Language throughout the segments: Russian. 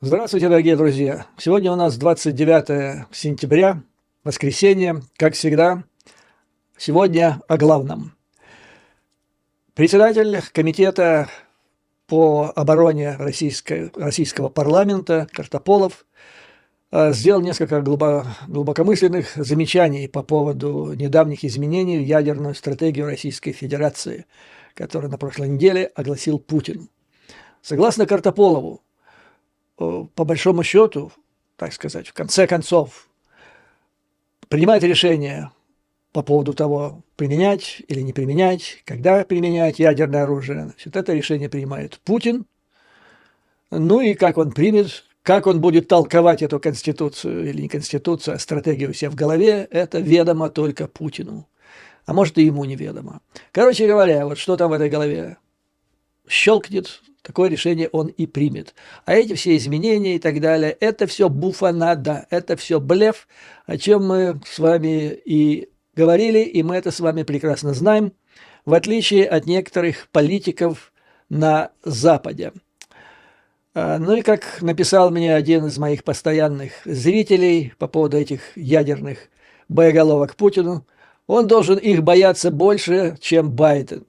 Здравствуйте, дорогие друзья! Сегодня у нас 29 сентября, воскресенье. Как всегда, сегодня о главном. Председатель комитета по обороне российского парламента Картополов сделал несколько глубокомысленных замечаний по поводу недавних изменений в ядерную стратегию Российской Федерации, которую на прошлой неделе огласил Путин. Согласно Картополову, по большому счету, так сказать, в конце концов, принимать решение по поводу того, применять или не применять, когда применять ядерное оружие. Значит, это решение принимает Путин. Ну и как он примет, как он будет толковать эту конституцию или не конституцию, а стратегию у себя в голове, это ведомо только Путину. А может и ему неведомо. Короче говоря, вот что там в этой голове щелкнет, такое решение он и примет. А эти все изменения и так далее, это все буфанада, это все блеф, о чем мы с вами и говорили, и мы это с вами прекрасно знаем, в отличие от некоторых политиков на Западе. Ну и как написал мне один из моих постоянных зрителей по поводу этих ядерных боеголовок Путину, он должен их бояться больше, чем Байден.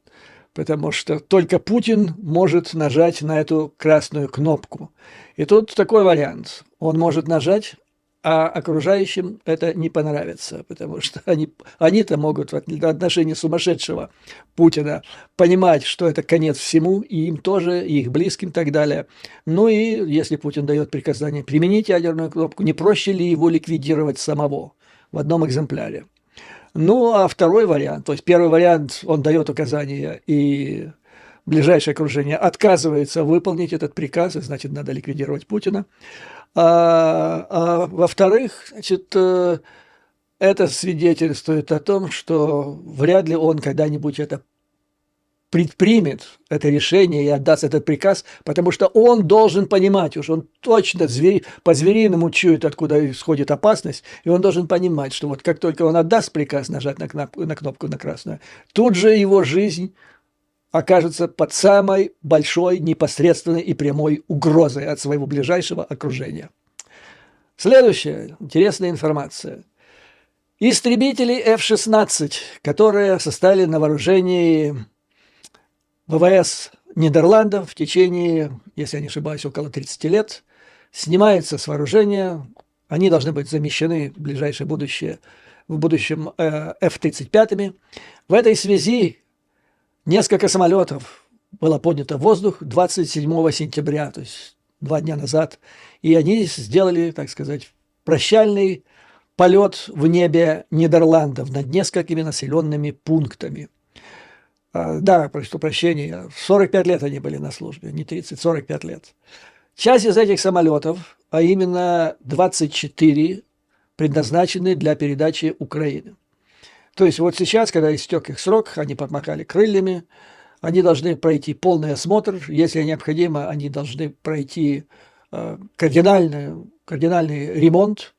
Потому что только Путин может нажать на эту красную кнопку. И тут такой вариант. Он может нажать, а окружающим это не понравится. Потому что они-то могут в отношении сумасшедшего Путина понимать, что это конец всему, и им тоже, и их близким и так далее. Ну и если Путин дает приказание применить ядерную кнопку, не проще ли его ликвидировать самого в одном экземпляре? Ну, а второй вариант, то есть первый вариант, он дает указания, и ближайшее окружение отказывается выполнить этот приказ, и значит, надо ликвидировать Путина. А во-вторых, значит, это свидетельствует о том, что вряд ли он когда-нибудь это предпримет, это решение, и отдаст этот приказ, потому что он должен понимать, уж он точно по-звериному чует, откуда исходит опасность, и он должен понимать, что вот как только он отдаст приказ нажать на кнопку на красную, тут же его жизнь окажется под самой большой, непосредственной и прямой угрозой от своего ближайшего окружения. Следующая интересная информация. Истребители F-16, которые состояли на вооружении ВВС Нидерландов в течение, если я не ошибаюсь, около 30 лет, снимаются с вооружения, они должны быть замещены в ближайшее будущее, в будущем F-35. В этой связи несколько самолетов было поднято в воздух 27 сентября, то есть 2 дня назад, и они сделали, так сказать, прощальный полет в небе Нидерландов над несколькими населенными пунктами. Да, прошу прощения, 45 лет они были на службе, не 30, 45 лет. Часть из этих самолетов, а именно 24, предназначены для передачи Украины. То есть вот сейчас, когда истек их срок, они помахали крыльями, они должны пройти полный осмотр, если необходимо, они должны пройти кардинальный ремонт,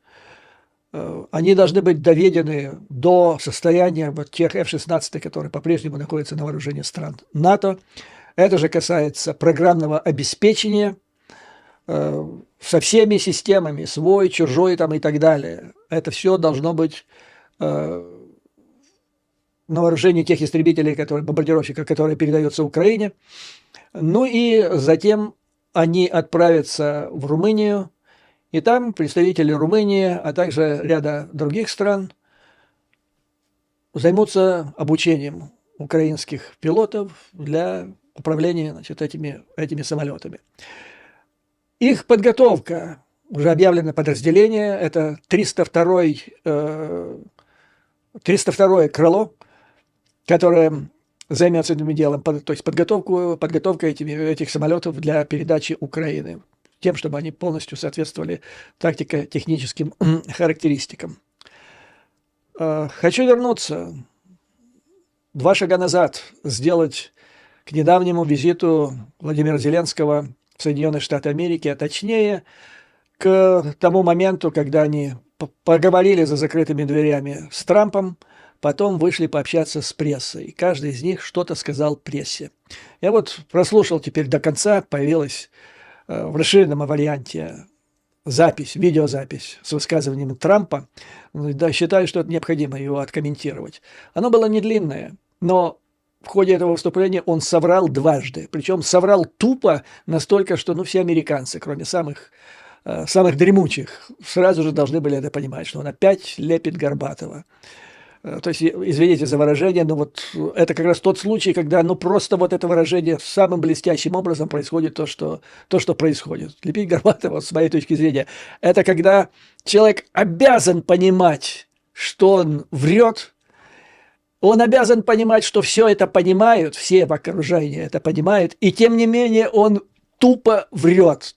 они должны быть доведены до состояния вот тех F-16, которые по-прежнему находятся на вооружении стран НАТО. Это же касается программного обеспечения со всеми системами, свой, чужой там и так далее. Это все должно быть на вооружении тех истребителей, бомбардировщиков, которые передаются Украине. Ну и затем они отправятся в Румынию, и там представители Румынии, а также ряда других стран займутся обучением украинских пилотов для управления, значит, этими самолетами. Их подготовка, уже объявлено подразделение, это 302-е крыло, которое займется этим делом, то есть подготовка этих самолетов для передачи Украины, тем, чтобы они полностью соответствовали тактико-техническим характеристикам. Хочу вернуться 2 шага назад, сделать к недавнему визиту Владимира Зеленского в Соединенные Штаты Америки, а точнее к тому моменту, когда они поговорили за закрытыми дверями с Трампом, потом вышли пообщаться с прессой. Каждый из них что-то сказал прессе. Я вот прослушал теперь до конца, появилась в расширенном варианте запись, видеозапись с высказыванием Трампа, да, считаю, что это необходимо его откомментировать. Оно было не длинное, но в ходе этого выступления он соврал дважды. Причем соврал тупо настолько, что ну, все американцы, кроме самых дремучих, сразу же должны были это понимать, что он опять лепит Горбатова. То есть, извините за выражение, но вот это как раз тот случай, когда ну просто вот это выражение самым блестящим образом происходит то, что происходит. Лепить Горбатова, с моей точки зрения, это когда человек обязан понимать, что он врет, он обязан понимать, что все это понимают, все в окружении это понимают, и тем не менее он тупо врет,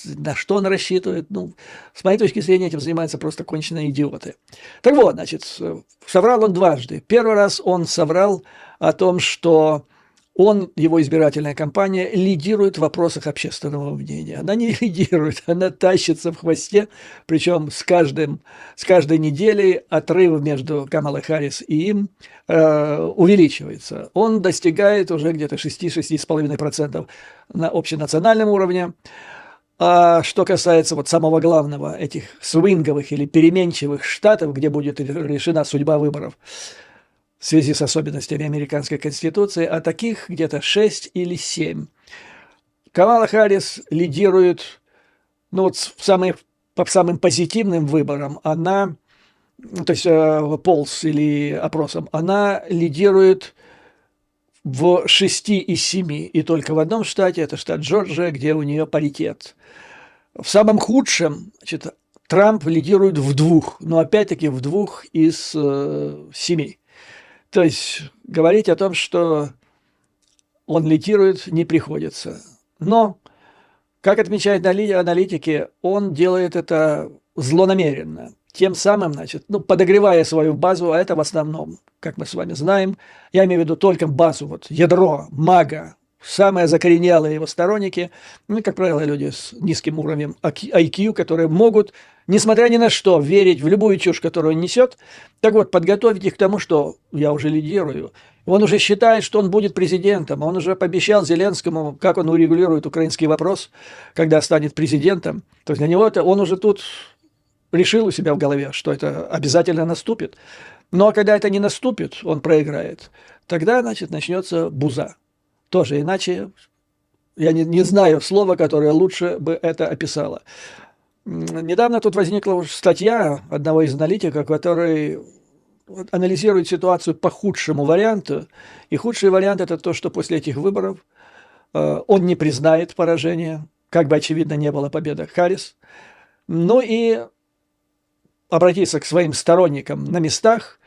на что он рассчитывает. Ну, с моей точки зрения, этим занимаются просто конченые идиоты. Так вот, значит, соврал он дважды. Первый раз он соврал о том, что его избирательная кампания лидирует в вопросах общественного мнения. Она не лидирует, она тащится в хвосте, причем с каждой неделей отрыв между Камалой Харрис и им увеличивается. Он достигает уже где-то 6-6,5% на общенациональном уровне. А что касается вот самого главного, этих свинговых или переменчивых штатов, где будет решена судьба выборов, в связи с особенностями американской конституции, а таких где-то 6 или 7. Камала Харрис лидирует, ну вот по самым позитивным выборам, она, то есть полс или опросам, она лидирует в 6 из 7, и только в одном штате, это штат Джорджия, где у нее паритет. В самом худшем, значит, Трамп лидирует в 2, но опять-таки в 2 из 7. То есть говорить о том, что он лидирует, не приходится. Но, как отмечают аналитики, он делает это злонамеренно. Тем самым, значит, ну, подогревая свою базу, а это в основном, как мы с вами знаем, я имею в виду только базу, вот ядро, мага, самые закоренелые его сторонники, ну, как правило, люди с низким уровнем IQ, которые могут, несмотря ни на что, верить в любую чушь, которую он несет. Так вот, подготовить их к тому, что я уже лидирую. Он уже считает, что он будет президентом. Он уже пообещал Зеленскому, как он урегулирует украинский вопрос, когда станет президентом. То есть для него это он уже тут решил у себя в голове, что это обязательно наступит. Но когда это не наступит, он проиграет. Тогда, значит, начнется буза. Тоже иначе я не знаю слова, которое лучше бы это описало. Недавно тут возникла статья одного из аналитиков, который анализирует ситуацию по худшему варианту. И худший вариант – это то, что после этих выборов он не признает поражение, как бы очевидно не было победы Харрис. Ну и обратиться к своим сторонникам на местах,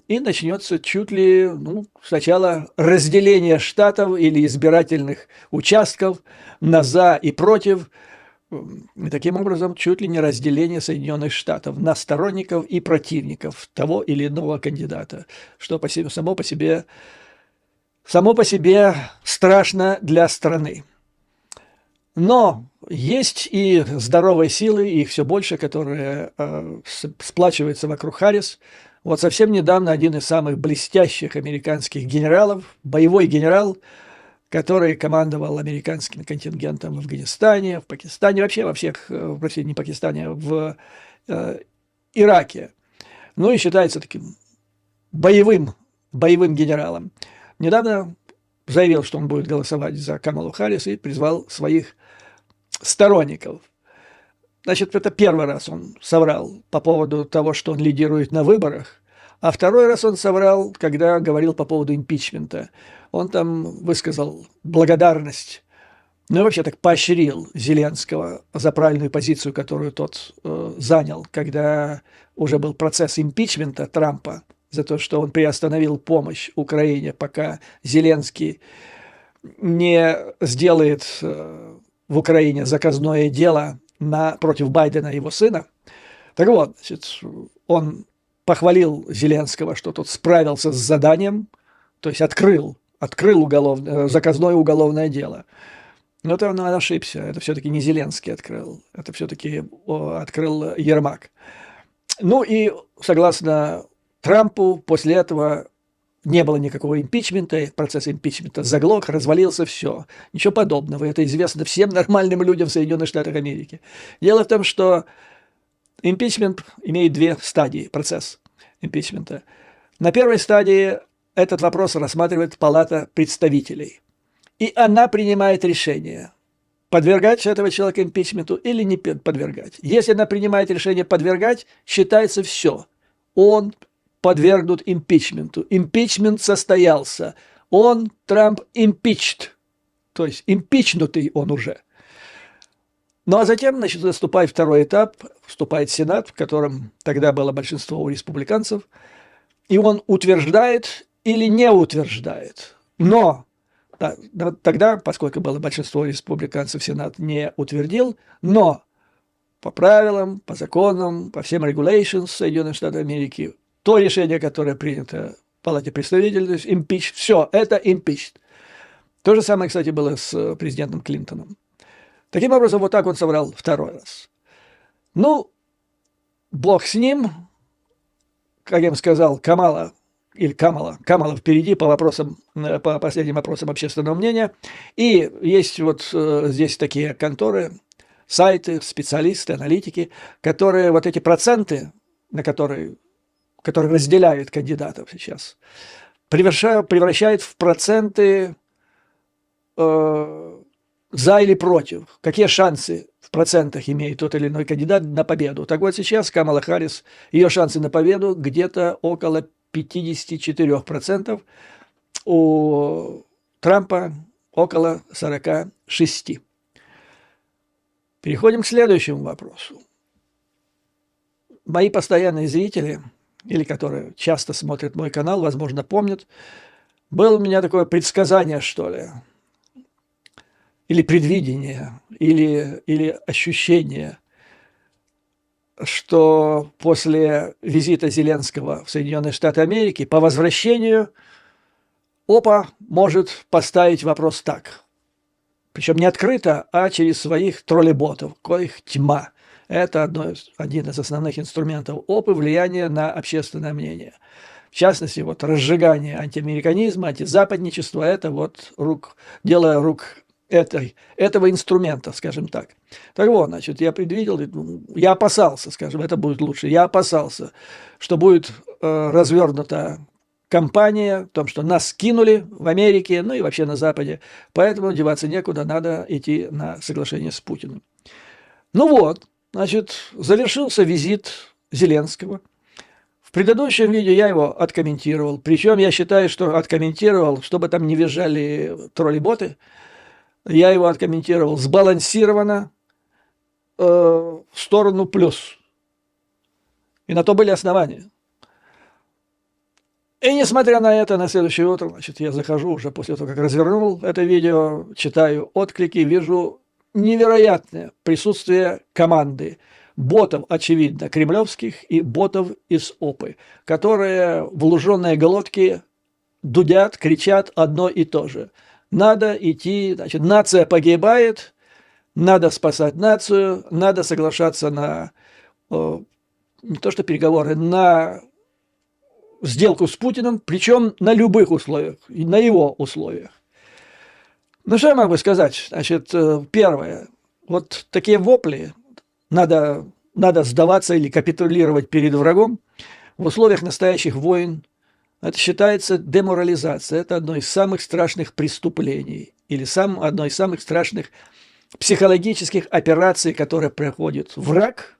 и начнется чуть ли, ну, сначала разделение штатов или избирательных участков на «за» и «против», и таким образом чуть ли не разделение Соединенных Штатов на сторонников и противников того или иного кандидата, что само по себе страшно для страны. Но есть и здоровые силы, и их все больше, которые сплачиваются вокруг Харрис. Вот совсем недавно один из самых блестящих американских генералов, боевой генерал, который командовал американским контингентом в Афганистане, в Пакистане, вообще во всех, простите, не Пакистане, в Ираке. Ну и считается таким боевым генералом. Недавно заявил, что он будет голосовать за Камалу Харрис и призвал своих сторонников. Значит, это первый раз он соврал по поводу того, что он лидирует на выборах, а второй раз он соврал, когда говорил по поводу импичмента. Он там высказал благодарность, ну и вообще так поощрил Зеленского за правильную позицию, которую тот занял, когда уже был процесс импичмента Трампа, за то, что он приостановил помощь Украине, пока Зеленский не сделает в Украине заказное дело против Байдена и его сына. Так вот, значит, он похвалил Зеленского, что тот справился с заданием, то есть открыл заказное уголовное дело. Но это он ошибся, это все-таки не Зеленский открыл, это все-таки открыл Ермак. Ну и согласно Трампу, после этого не было никакого импичмента, процесс импичмента заглох, развалился, все. Ничего подобного. Это известно всем нормальным людям в Соединенных Штатах Америки. Дело в том, что импичмент имеет две стадии, процесс импичмента. На первой стадии этот вопрос рассматривает Палата представителей. И она принимает решение, подвергать этого человека импичменту или не подвергать. Если она принимает решение подвергать, считается все. Он подвергнут импичменту. Импичмент состоялся. Он, Трамп, impeached. То есть импичнутый он уже. Ну а затем, значит, наступает второй этап, вступает Сенат, в котором тогда было большинство у республиканцев, и он утверждает или не утверждает. Но тогда, поскольку было большинство республиканцев, Сенат не утвердил, но по правилам, по законам, по всем regulations Соединенных Штатов Америки, то решение, которое принято в Палате представителей, то есть impeach, все, это impeached. То же самое, кстати, было с президентом Клинтоном. Таким образом, вот так он соврал второй раз. Ну, бог с ним, как я им сказал, Камала впереди по вопросам, по последним вопросам общественного мнения. И есть вот здесь такие конторы, сайты, специалисты, аналитики, которые вот эти проценты, которые разделяют кандидатов сейчас, превращают в проценты за или против. Какие шансы в процентах имеет тот или иной кандидат на победу. Так вот сейчас Камала Харрис, ее шансы на победу где-то около 54%, у Трампа около 46%. Переходим к следующему вопросу. Мои постоянные зрители, или которые часто смотрят мой канал, возможно, помнят, было у меня такое предсказание, что ли, или предвидение, или ощущение, что после визита Зеленского в Соединенные Штаты Америки по возвращению ОПА может поставить вопрос так. Причем не открыто, а через своих троллеботов, коих тьма. Это один из основных инструментов ОПы – влияние на общественное мнение. В частности, вот разжигание антиамериканизма, антизападничества – это вот дело рук этого инструмента, скажем так. Так вот, значит, я предвидел, я опасался, скажем, это будет лучше, я опасался, что будет развернута кампания в том, что нас кинули в Америке, ну и вообще на Западе, поэтому деваться некуда, надо идти на соглашение с Путиным. Ну вот, значит, завершился визит Зеленского. В предыдущем видео я его откомментировал, причем я считаю, что откомментировал, чтобы там не визжали троллеботы, я его откомментировал сбалансированно в сторону плюс. И на то были основания. И несмотря на это, на следующее утро, значит, я захожу уже после того, как развернул это видео, читаю отклики, вижу невероятное присутствие команды ботов, очевидно, кремлевских и ботов из ОПы, которые в луженые глотки дудят, кричат одно и то же. Надо идти, значит, нация погибает, надо спасать нацию, надо соглашаться на, не то что переговоры, на сделку с Путиным, причем на любых условиях, на его условиях. Ну, что я могу сказать? Значит, первое, вот такие вопли, надо сдаваться или капитулировать перед врагом в условиях настоящих войн. Это считается деморализацией. Это одно из самых страшных преступлений или одно из самых страшных психологических операций, которые проходит враг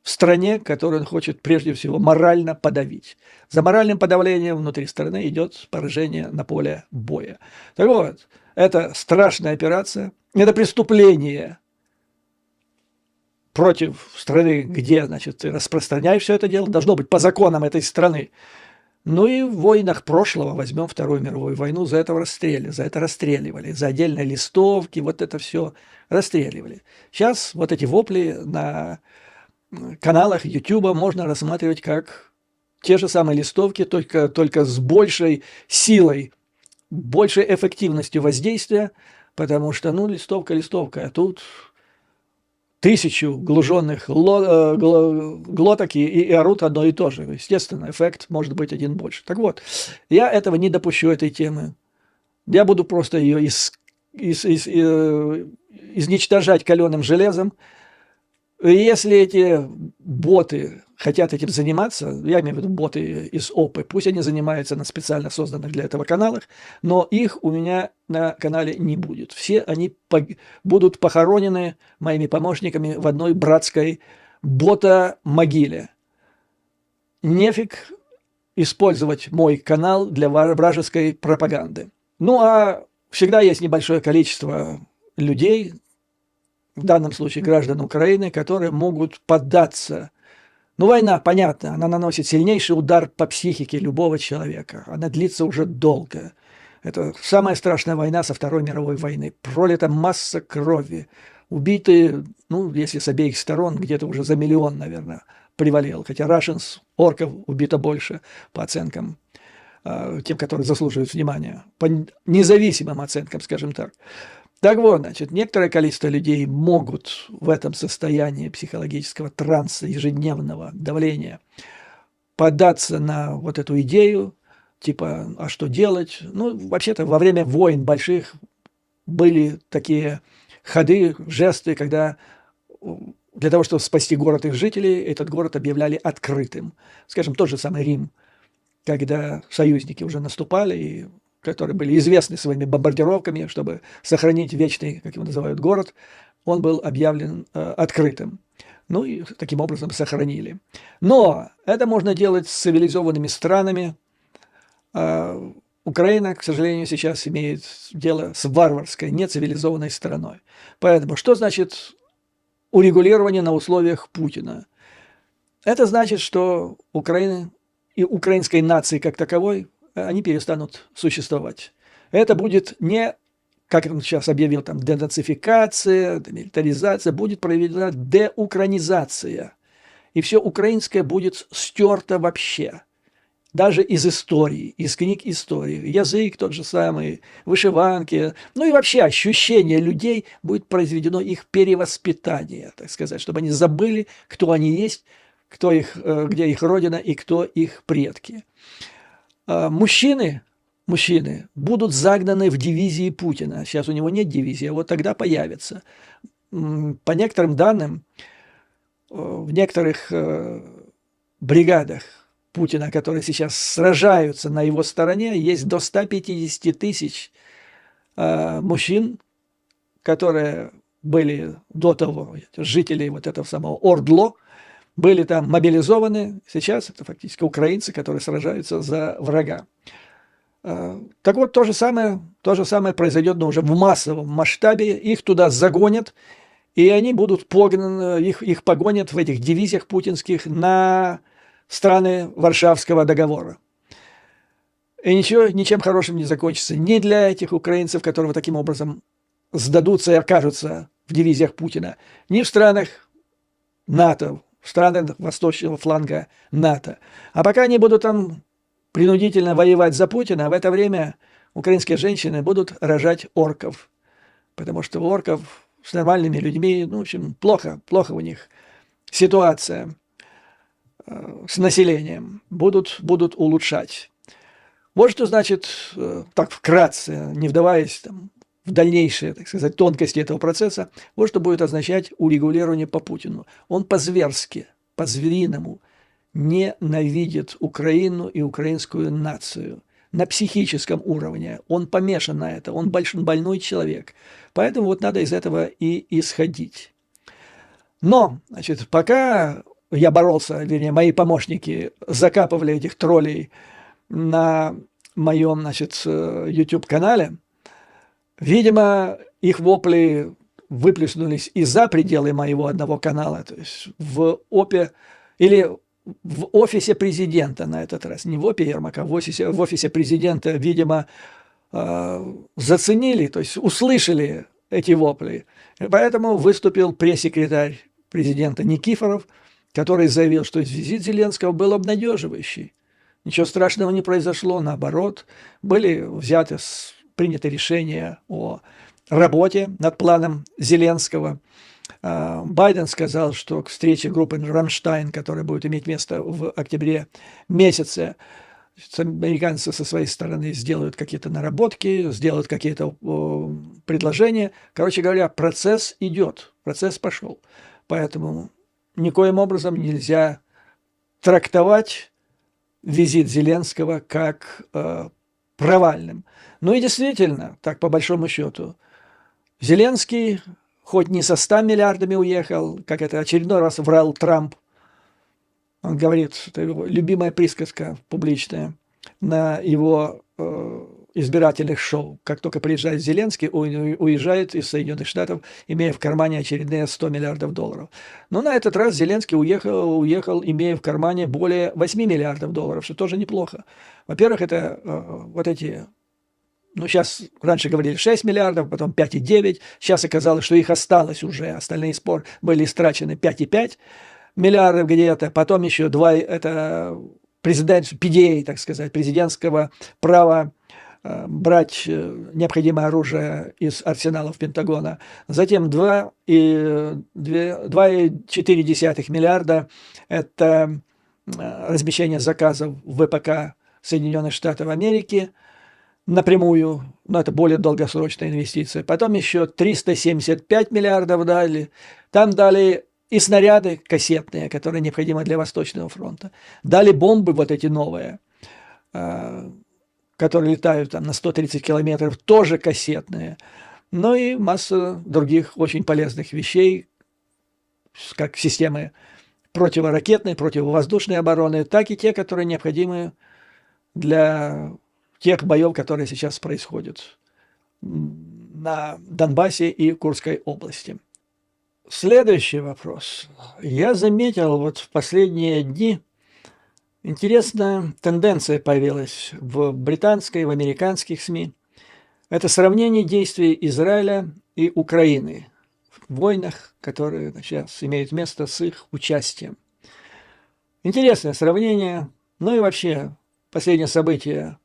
в стране, которую он хочет прежде всего морально подавить. За моральным подавлением внутри страны идет поражение на поле боя. Так вот, это страшная операция, это преступление против страны, где, значит, ты распространяешь все это дело, должно быть по законам этой страны. Ну и в войнах прошлого, возьмем Вторую мировую войну, за это расстреливали, за отдельные листовки, вот это все расстреливали. Сейчас вот эти вопли на каналах YouTube можно рассматривать как те же самые листовки, только с большей силой, большей эффективностью воздействия, потому что, ну, листовка, а тут 1000 глушенных глоток и орут одно и то же. Естественно, эффект может быть один больше. Так вот, я этого не допущу, этой темы. Я буду просто ее изничтожать каленым железом. И если эти боты хотят этим заниматься, я имею в виду боты из ОПы, пусть они занимаются на специально созданных для этого каналах, но их у меня на канале не будет. Все они будут похоронены моими помощниками в одной братской бота-могиле. Нефиг использовать мой канал для вражеской пропаганды. Ну а всегда есть небольшое количество людей, в данном случае граждан Украины, которые могут поддаться. Ну, война, понятно, она наносит сильнейший удар по психике любого человека. Она длится уже долго. Это самая страшная война со Второй мировой войны. Пролита масса крови. Убиты, ну, если с обеих сторон, где-то уже за 1 миллион, наверное, привалил. Хотя Russians, орков, убито больше, по оценкам, тем, которые заслуживают внимания. По независимым оценкам, скажем так. Так вот, значит, некоторое количество людей могут в этом состоянии психологического транса, ежедневного давления поддаться на вот эту идею, типа, а что делать? Ну, вообще-то, во время войн больших были такие ходы, жесты, когда для того, чтобы спасти город и их жителей, этот город объявляли открытым. Скажем, тот же самый Рим, когда союзники уже наступали, и которые были известны своими бомбардировками, чтобы сохранить вечный, как его называют, город, он был объявлен открытым. Ну и таким образом сохранили. Но это можно делать с цивилизованными странами. Украина, к сожалению, сейчас имеет дело с варварской, нецивилизованной страной. Поэтому что значит урегулирование на условиях Путина? Это значит, что Украина и украинской нации как таковой они перестанут существовать. Это будет не, как он сейчас объявил, там, денацификация, демилитаризация, будет проведена деукраинизация. И все украинское будет стерто вообще. Даже из истории, из книг истории. Язык тот же самый, вышиванки. Ну и вообще ощущение людей будет произведено их перевоспитание, так сказать, чтобы они забыли, кто они есть, кто их, где их родина и кто их предки. Мужчины будут загнаны в дивизии Путина. Сейчас у него нет дивизии, а вот тогда появится. По некоторым данным, в некоторых бригадах Путина, которые сейчас сражаются на его стороне, есть до 150 тысяч мужчин, которые были до того жителей вот этого самого Ордло, были там мобилизованы, сейчас это фактически украинцы, которые сражаются за врага. Так вот, то же самое произойдет, но уже в массовом масштабе, их туда загонят, и они будут погнаны, их погонят в этих дивизиях путинских на страны Варшавского договора. И ничем хорошим не закончится ни для этих украинцев, которые таким образом сдадутся и окажутся в дивизиях Путина, ни в странах НАТО, в странах восточного фланга НАТО. А пока они будут там принудительно воевать за Путина, в это время украинские женщины будут рожать орков. Потому что у орков с нормальными людьми, ну, в общем, плохо у них ситуация с населением. Будут улучшать. Вот что значит, так вкратце, не вдаваясь там в дальнейшие, так сказать, тонкости этого процесса, вот что будет означать урегулирование по Путину. Он по-зверски, по-звериному ненавидит Украину и украинскую нацию. На психическом уровне. Он помешан на это, он больной человек. Поэтому вот надо из этого и исходить. Но, значит, пока я боролся, вернее, мои помощники закапывали этих троллей на моем, значит, YouTube-канале, видимо, их вопли выплеснулись и за пределы моего одного канала, то есть в ОПе или в офисе президента на этот раз, не в ОПе Ермака, в офисе президента, видимо, заценили, то есть услышали эти вопли. Поэтому выступил пресс-секретарь президента Никифоров, который заявил, что визит Зеленского был обнадеживающий. Ничего страшного не произошло, наоборот, были приняты решения о работе над планом Зеленского. Байден сказал, что к встрече группы «Рамштайн», которая будет иметь место в октябре месяце, американцы со своей стороны сделают какие-то наработки, сделают какие-то предложения. Короче говоря, процесс идет, процесс пошел. Поэтому никоим образом нельзя трактовать визит Зеленского как провальным. Ну и действительно, так по большому счету, Зеленский хоть не со 100 миллиардами уехал, как это очередной раз врал Трамп. Он говорит, это его любимая присказка публичная на его избирательных шоу. Как только приезжает Зеленский, он уезжает из Соединенных Штатов, имея в кармане очередные 100 миллиардов долларов. Но на этот раз Зеленский уехал, имея в кармане более 8 миллиардов долларов, что тоже неплохо. Во-первых, это вот эти... Ну, сейчас раньше говорили 6 миллиардов, потом 5,9. Сейчас оказалось, что их осталось уже. Остальные спор были истрачены 5,5 миллиардов где-то. Потом еще 2, это PDA, так сказать, президентского права брать необходимое оружие из арсеналов Пентагона. Затем 2,4 миллиарда – это размещение заказов в ВПК Соединенных Штатов Америки напрямую, но это более долгосрочная инвестиция. Потом еще 375 миллиардов дали. Там дали и снаряды кассетные, которые необходимы для Восточного фронта. Дали бомбы вот эти новые, которые летают там на 130 километров, тоже кассетные. Ну и масса других очень полезных вещей, как системы противоракетной, противовоздушной обороны, так и те, которые необходимы для тех боев, которые сейчас происходят на Донбассе и Курской области. Следующий вопрос. Я заметил вот в последние дни интересная тенденция появилась в британской, в американских СМИ. Это сравнение действий Израиля и Украины в войнах, которые сейчас имеют место с их участием. Интересное сравнение. Ну и вообще последнее событие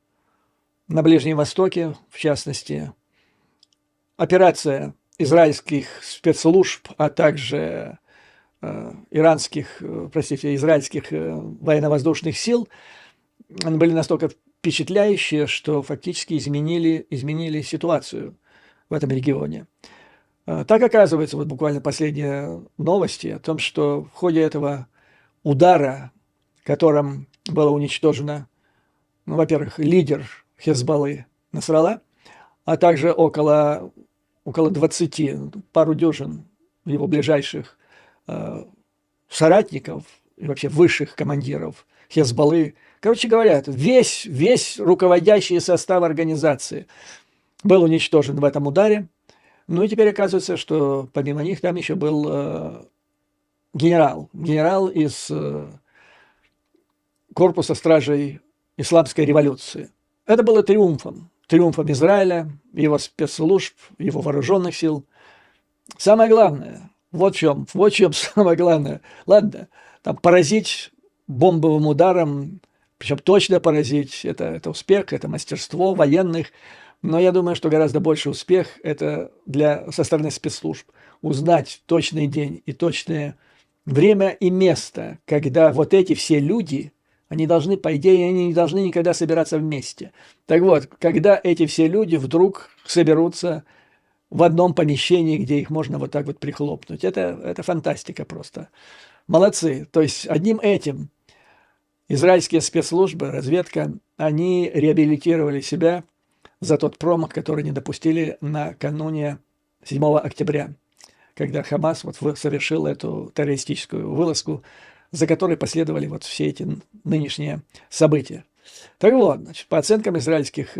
на Ближнем Востоке, в частности, операция израильских спецслужб, а также израильских военно-воздушных сил, они были настолько впечатляющие, что фактически изменили ситуацию в этом регионе. Так оказывается, вот буквально последние новости о том, что в ходе этого удара, которым было уничтожено, ну, во-первых, лидер Хезболлы Насралла, а также около 20, пару дюжин его ближайших соратников и вообще высших командиров Хезболлы. Короче говоря, весь руководящий состав организации был уничтожен в этом ударе. Ну и теперь оказывается, что помимо них там еще был генерал из корпуса стражей исламской революции. Это было триумфом Израиля, его спецслужб, его вооруженных сил. Самое главное, вот в чем самое главное. Ладно, там поразить бомбовым ударом, причем точно поразить, это успех, это мастерство военных. Но я думаю, что гораздо больше успех это со стороны спецслужб. Узнать точный день и точное время и место, когда вот эти все люди, они должны, по идее, они не должны никогда собираться вместе. Так вот, когда эти все люди вдруг соберутся в одном помещении, где их можно вот так вот прихлопнуть, это фантастика просто. Молодцы. То есть одним этим израильские спецслужбы, разведка, они реабилитировали себя за тот промах, который не допустили накануне 7 октября, когда Хамас совершил эту террористическую вылазку, за которой последовали вот все эти нынешние события. Так вот, значит, по оценкам израильских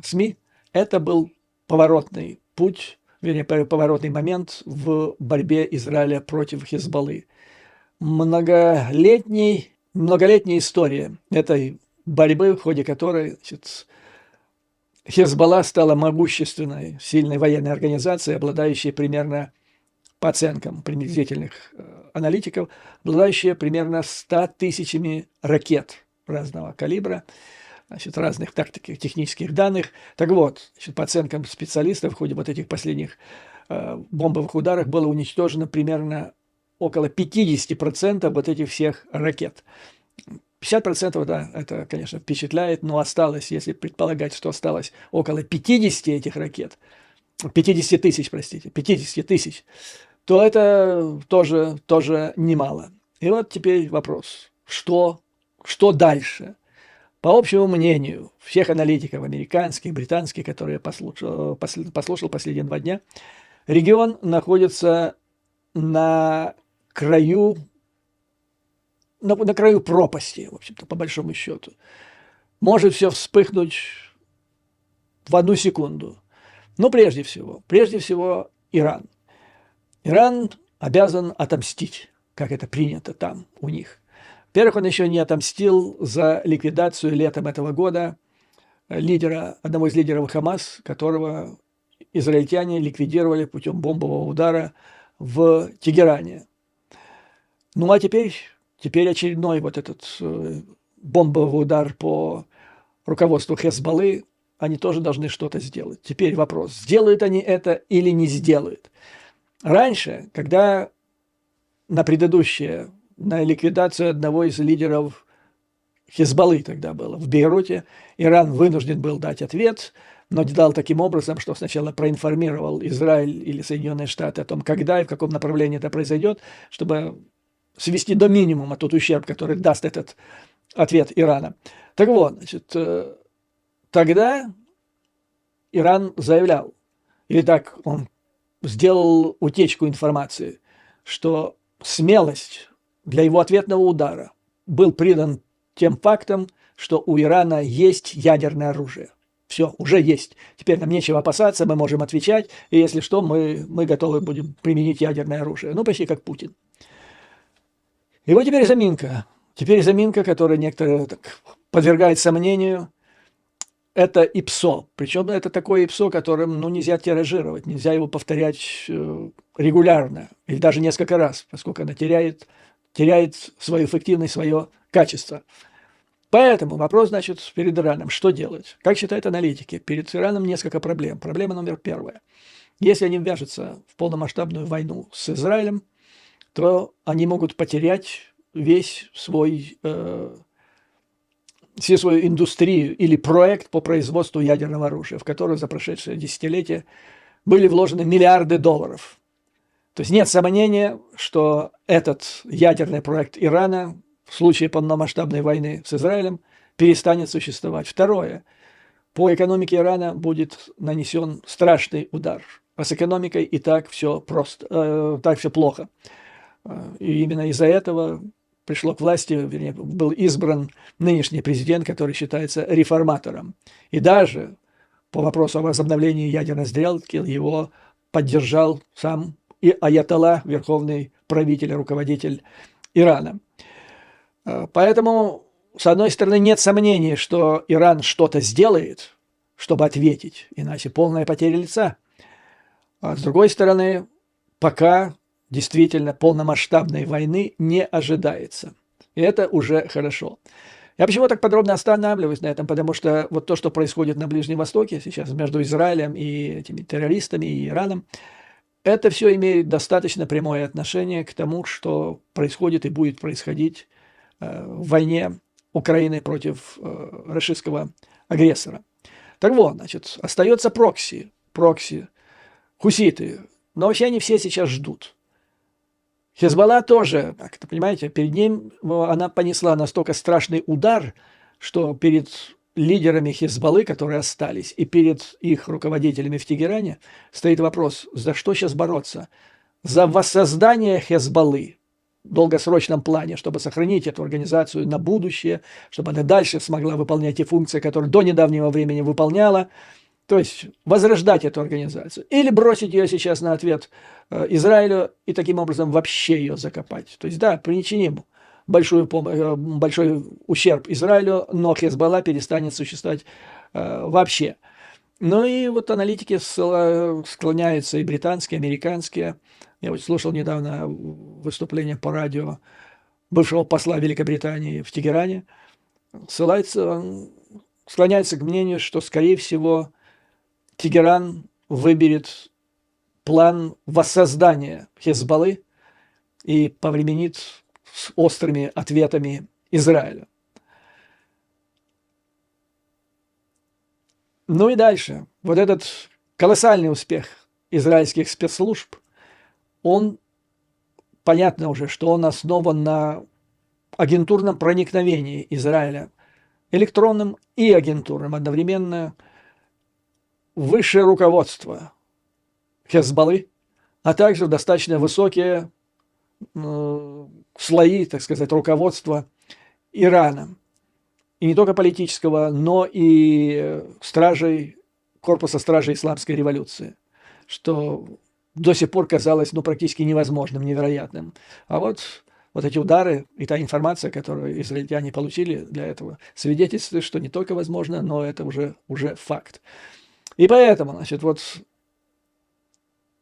СМИ, это был поворотный путь, вернее, поворотный момент в борьбе Израиля против Хезболлы. Многолетняя история этой борьбы, в ходе которой, значит, Хезболла стала могущественной, сильной военной организацией, обладающей примерно, по оценкам приблизительных аналитиков, обладающая примерно 100 тысячами ракет разного калибра, значит, разных технических данных. Так вот, значит, по оценкам специалистов в ходе вот этих последних бомбовых ударах было уничтожено примерно около 50% вот этих всех ракет. 50%, да, это, конечно, впечатляет, но осталось, если предполагать, что осталось около 50 этих ракет, 50 тысяч, простите, 50 тысяч, то это тоже немало. И вот теперь вопрос, что дальше? По общему мнению всех аналитиков, американских, британских, которые я послушал последние 2 дня, регион находится на краю пропасти, в общем-то, по большому счету. Может все вспыхнуть в 1 секунду. Но прежде всего Иран. Иран обязан отомстить, как это принято там у них. Во-первых, он еще не отомстил за ликвидацию летом этого года одного из лидеров Хамас, которого израильтяне ликвидировали путем бомбового удара в Тегеране. Ну а теперь очередной вот этот бомбовый удар по руководству Хезболлы, они тоже должны что-то сделать. Теперь вопрос, сделают они это или не сделают. Раньше, когда на ликвидацию одного из лидеров Хезболлы тогда было в Бейруте, Иран вынужден был дать ответ, но дал таким образом, что сначала проинформировал Израиль или Соединенные Штаты о том, когда и в каком направлении это произойдет, чтобы свести до минимума тот ущерб, который даст этот ответ Ирана. Так вот, значит, тогда Иран заявлял, или так он сделал утечку информации, что смелость для его ответного удара был придан тем фактом, что у Ирана есть ядерное оружие. Все, уже есть. Теперь нам нечего опасаться, мы можем отвечать, и если что, мы готовы будем применить ядерное оружие. Ну, почти как Путин. И вот теперь заминка. Которая некоторые подвергает сомнению. Это ИПСО. Причем это такое ИПСО, которым нельзя тиражировать, нельзя его повторять регулярно или даже несколько раз, поскольку она теряет свою эффективность, свое качество. Поэтому вопрос, значит, перед Ираном, что делать? Как считают аналитики, перед Ираном несколько проблем. Проблема номер 1. Если они ввяжутся в полномасштабную войну с Израилем, то они могут потерять всю свою индустрию или проект по производству ядерного оружия, в который за прошедшие десятилетия были вложены миллиарды долларов. То есть нет сомнения, что этот ядерный проект Ирана в случае полномасштабной войны с Израилем перестанет существовать. Второе. По экономике Ирана будет нанесен страшный удар. А с экономикой и так все плохо. И именно из-за этого пришло к власти, вернее, был избран нынешний президент, который считается реформатором. И даже по вопросу о возобновлении ядерной сделки его поддержал сам и аятолла, верховный правитель, руководитель Ирана. Поэтому, с одной стороны, нет сомнений, что Иран что-то сделает, чтобы ответить, иначе полная потеря лица. А с другой стороны, пока действительно полномасштабной войны не ожидается. И это уже хорошо. Я почему так подробно останавливаюсь на этом? Потому что вот то, что происходит на Ближнем Востоке сейчас между Израилем и этими террористами и Ираном, это все имеет достаточно прямое отношение к тому, что происходит и будет происходить в войне Украины против рашистского агрессора. Так вот, значит, остается прокси, хуситы. Но вообще они все сейчас ждут. Хезболла тоже, как это понимаете, перед ним она понесла настолько страшный удар, что перед лидерами Хезболлы, которые остались, и перед их руководителями в Тегеране стоит вопрос, за что сейчас бороться? За воссоздание Хезболлы в долгосрочном плане, чтобы сохранить эту организацию на будущее, чтобы она дальше смогла выполнять те функции, которые до недавнего времени выполняла, то есть возрождать эту организацию. Или бросить ее сейчас на ответ Израилю и таким образом вообще ее закопать. То есть да, причиним большой ущерб Израилю, но Хезболла перестанет существовать вообще. Ну и вот аналитики склоняются и британские, и американские. Я вот слушал недавно выступление по радио бывшего посла Великобритании в Тегеране. Склоняется к мнению, что, скорее всего, Тегеран выберет план воссоздания Хезболлы и повременит с острыми ответами Израиля. Ну и дальше. Вот этот колоссальный успех израильских спецслужб, он, понятно уже, что он основан на агентурном проникновении Израиля, электронным и агентурным одновременно, в высшее руководство Хезболлы, а также в достаточно высокие слои, так сказать, руководства Ирана. И не только политического, но и корпуса стражей исламской революции, что до сих пор казалось практически невозможным, невероятным. А вот эти удары и та информация, которую израильтяне получили для этого, свидетельствует, что не только возможно, но это уже факт. И поэтому, значит, вот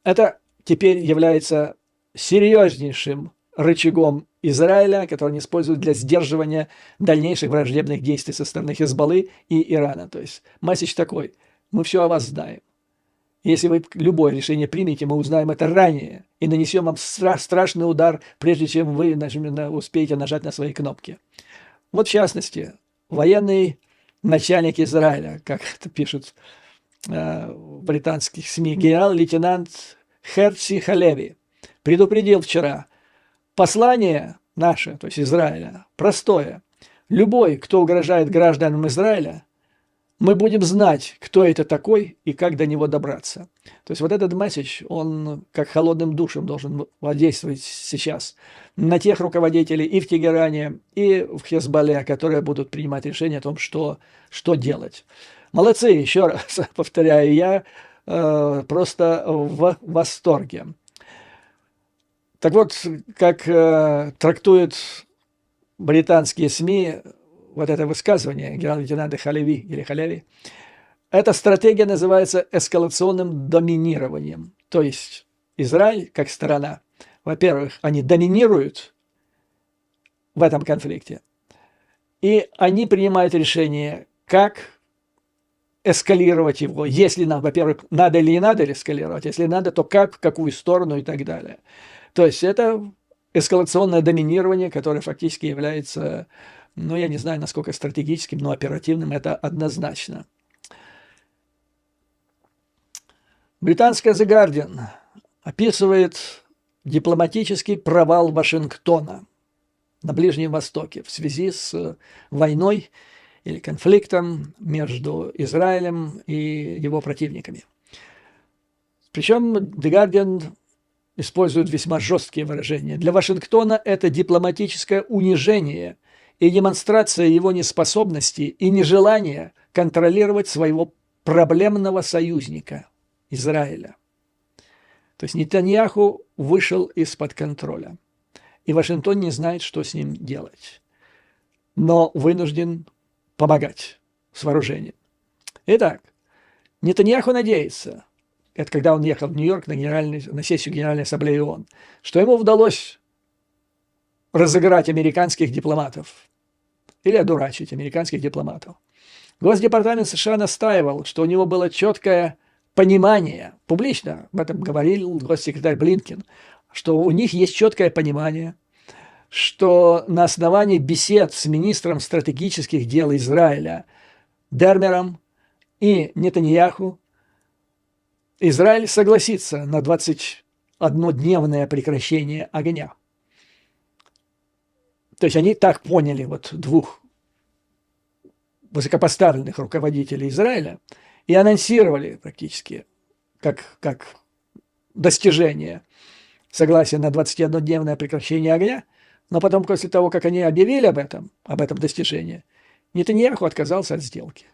это теперь является серьезнейшим рычагом Израиля, который они используют для сдерживания дальнейших враждебных действий со стороны Хезболлы и Ирана. То есть месседж такой: мы все о вас знаем. Если вы любое решение примете, мы узнаем это ранее и нанесем вам страшный удар, прежде чем вы успеете нажать на свои кнопки. Вот в частности, военный начальник Израиля, как это пишут в британских СМИ, генерал-лейтенант Херци Халеви, предупредил вчера: послание наше, то есть Израиля, простое. Любой, кто угрожает гражданам Израиля, мы будем знать, кто это такой и как до него добраться. То есть вот этот месседж, он как холодным душем должен воздействовать сейчас на тех руководителей и в Тегеране, и в Хезболле, которые будут принимать решение о том, что делать. Молодцы, еще раз повторяю, я просто в восторге. Так вот, как трактуют британские СМИ вот это высказывание генерал-лейтенанта Халеви, эта стратегия называется эскалационным доминированием. То есть Израиль, как страна, во-первых, они доминируют в этом конфликте, и они принимают решение, как эскалировать его, если нам, во-первых, надо или не надо эскалировать, если надо, то как, в какую сторону и так далее. То есть это эскалационное доминирование, которое фактически является, я не знаю, насколько стратегическим, но оперативным, это однозначно. Британская The Guardian описывает дипломатический провал Вашингтона на Ближнем Востоке в связи с войной или конфликтом между Израилем и его противниками. Причем The Guardian используют весьма жесткие выражения. Для Вашингтона это дипломатическое унижение и демонстрация его неспособности и нежелания контролировать своего проблемного союзника Израиля. То есть Нетаньяху вышел из-под контроля, и Вашингтон не знает, что с ним делать, но вынужден помогать с вооружением. Итак, Нетаньяху надеется, это когда он ехал в Нью-Йорк на сессию Генеральной Ассамблеи ООН, что ему удалось разыграть американских дипломатов или одурачить американских дипломатов. Госдепартамент США настаивал, что у него было четкое понимание, публично об этом говорил госсекретарь Блинкен, что у них есть четкое понимание, что на основании бесед с министром стратегических дел Израиля Дермером и Нетаньяху Израиль согласится на 21-дневное прекращение огня. То есть они так поняли двух высокопоставленных руководителей Израиля и анонсировали практически как достижение согласия на 21-дневное прекращение огня, но потом, после того, как они объявили об этом достижении, Нетаньяху отказался от сделки.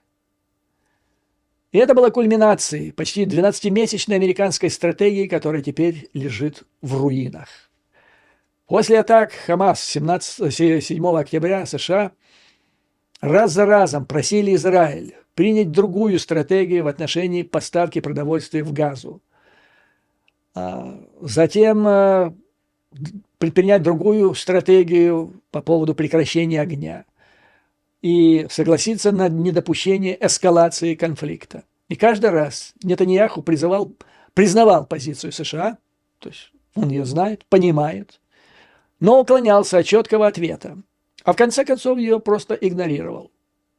И это было кульминацией почти 12-месячной американской стратегии, которая теперь лежит в руинах. После атак Хамас 7 октября США раз за разом просили Израиль принять другую стратегию в отношении поставки продовольствия в Газу. Затем предпринять другую стратегию по поводу прекращения огня и согласиться на недопущение эскалации конфликта. И каждый раз Нетаньяху призывал признавал позицию США, то есть он ее знает, понимает, но уклонялся от четкого ответа, а в конце концов ее просто игнорировал.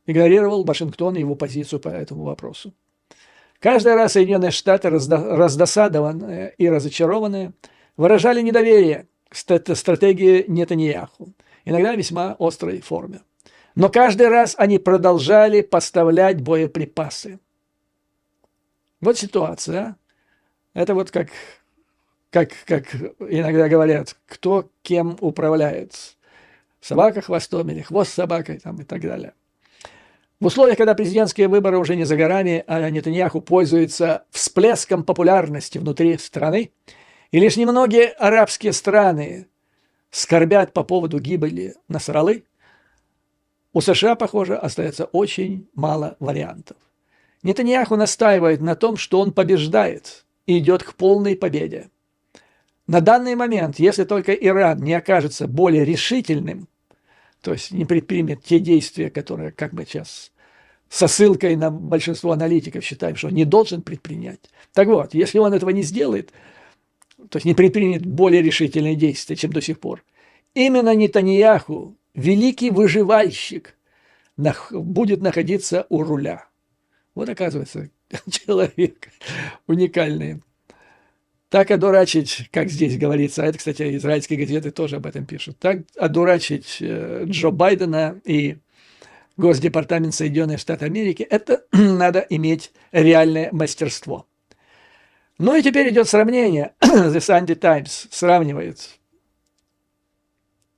Игнорировал Вашингтон и его позицию по этому вопросу. Каждый раз Соединенные Штаты, раздосадованные и разочарованные, выражали недоверие к стратегии Нетаньяху, иногда в весьма острой форме. Но каждый раз они продолжали поставлять боеприпасы. Вот ситуация. А? Это вот как иногда говорят, кто кем управляет. Собака хвостом или хвост собакой там, и так далее. В условиях, когда президентские выборы уже не за горами, а Нетаньяху пользуется всплеском популярности внутри страны, и лишь немногие арабские страны скорбят по поводу гибели Насраллы, у США, похоже, остается очень мало вариантов. Нетаньяху настаивает на том, что он побеждает и идет к полной победе. На данный момент, если только Иран не окажется более решительным, то есть не предпримет те действия, которые, как бы сейчас со ссылкой на большинство аналитиков считаем, что он не должен предпринять. Так вот, если он этого не сделает, то есть не предпримет более решительные действия, чем до сих пор, именно Нетаньяху, великий выживальщик, будет находиться у руля. Вот оказывается, человек уникальный. Так одурачить, как здесь говорится, а это, кстати, израильские газеты тоже об этом пишут, так одурачить Джо Байдена и Госдепартамент Соединенных Штатов Америки, это надо иметь реальное мастерство. Ну и теперь идет сравнение. The Sunday Times сравнивает,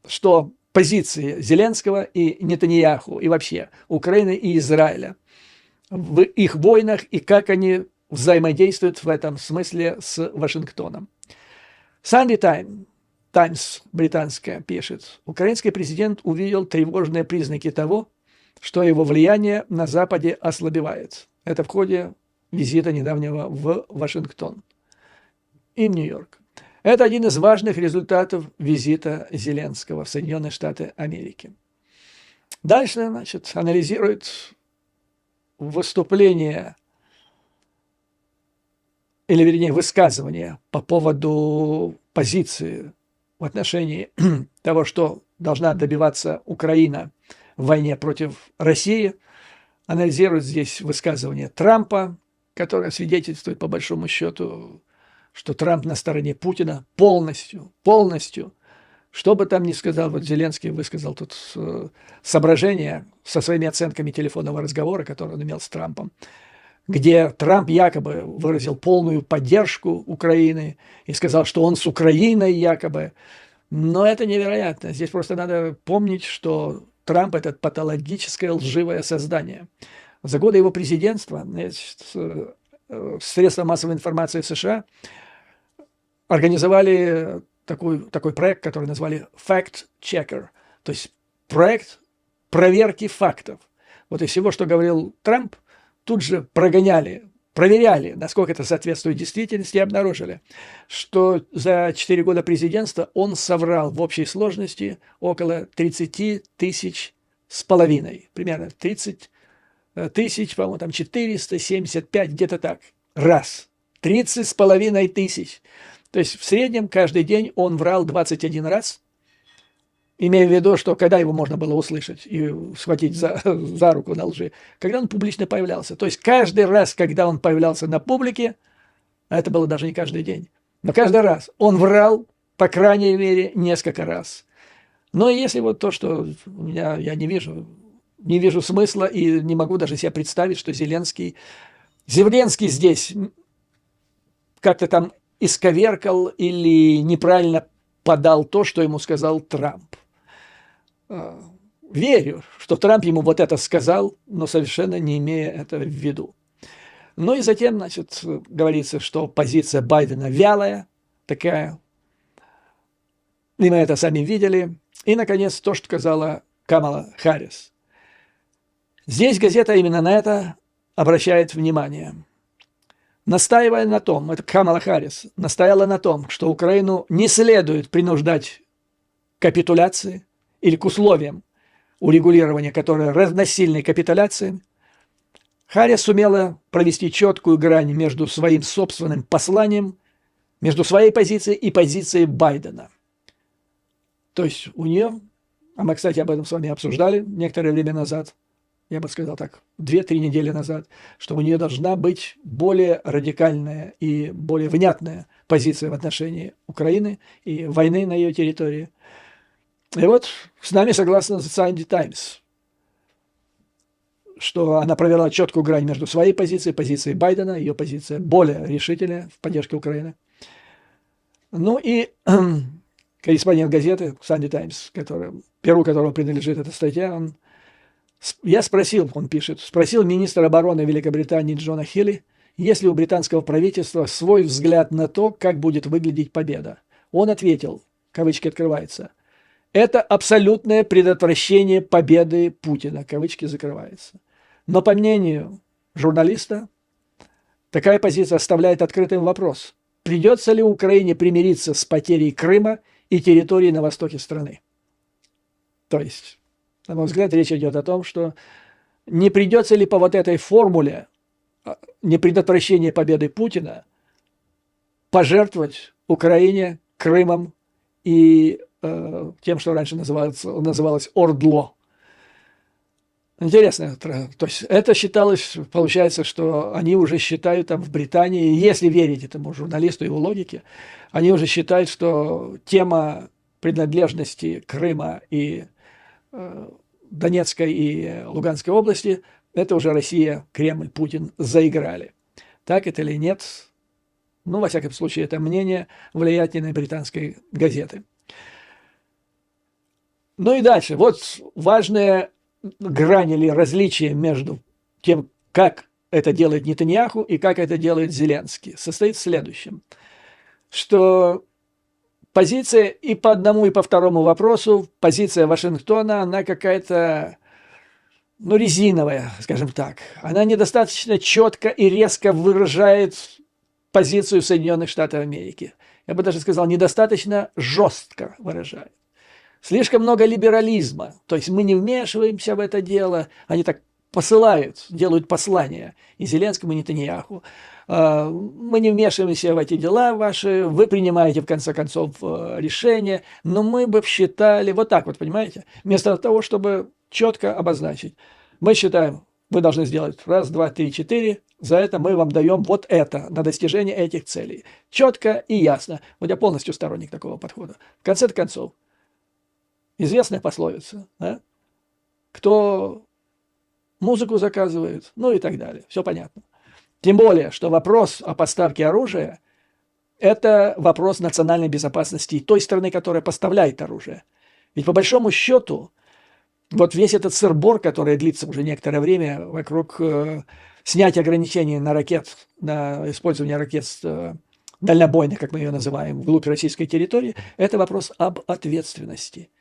что позиции Зеленского и Нетаньяху, и вообще Украины и Израиля в их войнах, и как они взаимодействуют в этом смысле с Вашингтоном. Sunday Times британская пишет, украинский президент увидел тревожные признаки того, что его влияние на Западе ослабевает. Это в ходе визита недавнего в Вашингтон и в Нью-Йорк. Это один из важных результатов визита Зеленского в Соединенные Штаты Америки. Дальше, значит, анализирует выступление, или, вернее, высказывание по поводу позиции в отношении того, что должна добиваться Украина в войне против России. Анализирует здесь высказывание Трампа, которое свидетельствует, по большому счету, что Трамп на стороне Путина полностью. Что бы там ни сказал, вот Зеленский высказал тут соображение со своими оценками телефонного разговора, который он имел с Трампом, где Трамп якобы выразил полную поддержку Украины и сказал, что он с Украиной якобы. Но это невероятно. Здесь просто надо помнить, что Трамп – это патологическое лживое создание. За годы его президентства средства массовой информации в США организовали такой проект, который назвали Fact Checker, то есть проект проверки фактов. Вот из всего, что говорил Трамп, тут же проверяли, насколько это соответствует действительности, и обнаружили, что за 4 года президентства он соврал в общей сложности около 30 тысяч с половиной, примерно 30 тысяч, по-моему, там 475, где-то так, раз, 30 с половиной тысяч. То есть в среднем каждый день он врал 21 раз, имея в виду, что когда его можно было услышать и схватить за руку на лжи, когда он публично появлялся. То есть каждый раз, когда он появлялся на публике, а это было даже не каждый день, но каждый раз он врал, по крайней мере, несколько раз. Но если вот то, что я не вижу смысла и не могу даже себе представить, что Зеленский здесь как-то там исковеркал или неправильно подал то, что ему сказал Трамп. Верю, что Трамп ему вот это сказал, но совершенно не имея это в виду. Ну и затем, значит, говорится, что позиция Байдена вялая, такая, и мы это сами видели. И, наконец, то, что сказала Камала Харрис. Здесь газета именно на это обращает внимание. Настаивая на том, это Камала Харрис, настояла на том, что Украину не следует принуждать к капитуляции или к условиям урегулирования, которые равносильны капитуляции. Харрис сумела провести четкую грань между своим собственным посланием, между своей позицией и позицией Байдена. То есть у нее, а мы, кстати, об этом с вами обсуждали некоторое время назад, я бы сказал так, 2-3 недели назад, что у нее должна быть более радикальная и более внятная позиция в отношении Украины и войны на ее территории. И вот с нами согласна Sunday Times, что она провела четкую грань между своей позицией, позицией Байдена, ее позиция более решительная в поддержке Украины. Ну и корреспондент газеты Sunday Times, перу которого принадлежит эта статья, он пишет, спросил министра обороны Великобритании Джона Хилли, есть ли у британского правительства свой взгляд на то, как будет выглядеть победа. Он ответил, кавычки открываются, это абсолютное предотвращение победы Путина, кавычки закрываются. Но по мнению журналиста, такая позиция оставляет открытым вопрос, придется ли Украине примириться с потерей Крыма и территории на востоке страны. То есть, на мой взгляд, речь идет о том, что не придется ли по вот этой формуле непредотвращения победы Путина пожертвовать Украине, Крымом и тем, что раньше называлось ОРДЛО. Интересно. То есть это считалось, получается, что они уже считают там в Британии, если верить этому журналисту и его логике, они уже считают, что тема принадлежности Крыма и Донецкой и Луганской области, это уже Россия, Кремль, Путин заиграли. Так это или нет? Ну, во всяком случае, это мнение влиятельной британской газеты. Ну и дальше. Вот важная грань или различие между тем, как это делает Нетаньяху и как это делает Зеленский, состоит в следующем, что позиция и по одному, и по второму вопросу, позиция Вашингтона, она какая-то, ну, резиновая, скажем так. Она недостаточно четко и резко выражает позицию Соединенных Штатов Америки. Я бы даже сказал, недостаточно жестко выражает. Слишком много либерализма. То есть мы не вмешиваемся в это дело. Они так посылают, делают послания и Зеленскому, и Нетаньяху. Мы не вмешиваемся в эти дела ваши, вы принимаете, в конце концов, решения, но мы бы считали, вот так вот, понимаете, вместо того, чтобы четко обозначить. Мы считаем, вы должны сделать 1, 2, 3, 4, за это мы вам даем вот это, на достижение этих целей. Четко и ясно. Вот я полностью сторонник такого подхода. В конце концов, известная пословица, да? Кто музыку заказывает, ну и так далее. Все понятно. Тем более, что вопрос о поставке оружия – это вопрос национальной безопасности той страны, которая поставляет оружие. Ведь по большому счету, вот весь этот сыр-бор, который длится уже некоторое время вокруг снятия ограничений на использование ракет дальнобойных, как мы ее называем, вглубь российской территории, это вопрос об ответственности.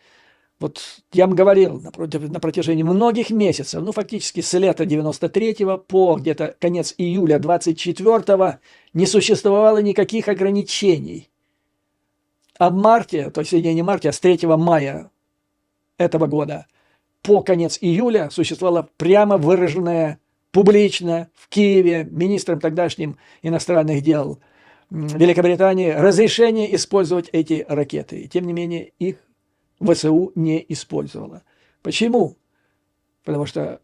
Вот я вам говорил на протяжении многих месяцев, ну фактически с лета 93-го по где-то конец июля 24-го не существовало никаких ограничений. А в марте, то есть не марте, а с 3 мая этого года по конец июля существовало прямо выраженное публично в Киеве министром тогдашним иностранных дел Великобритании разрешение использовать эти ракеты. И тем не менее их ВСУ не использовала. Почему? Потому что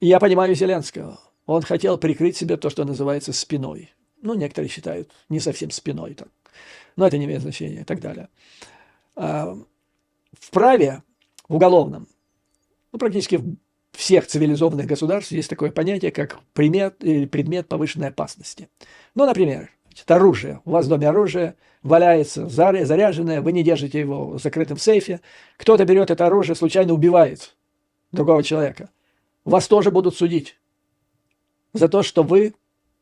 я понимаю Зеленского. Он хотел прикрыть себе то, что называется спиной. Ну, некоторые считают не совсем спиной. Так. Но это не имеет значения и так далее. В праве, в уголовном, ну, практически в всех цивилизованных государств есть такое понятие, как предмет повышенной опасности. Ну, например, оружие. У вас в доме оружие валяется заряженное, вы не держите его в закрытом сейфе. Кто-то берет это оружие, случайно убивает другого человека. Вас тоже будут судить за то, что вы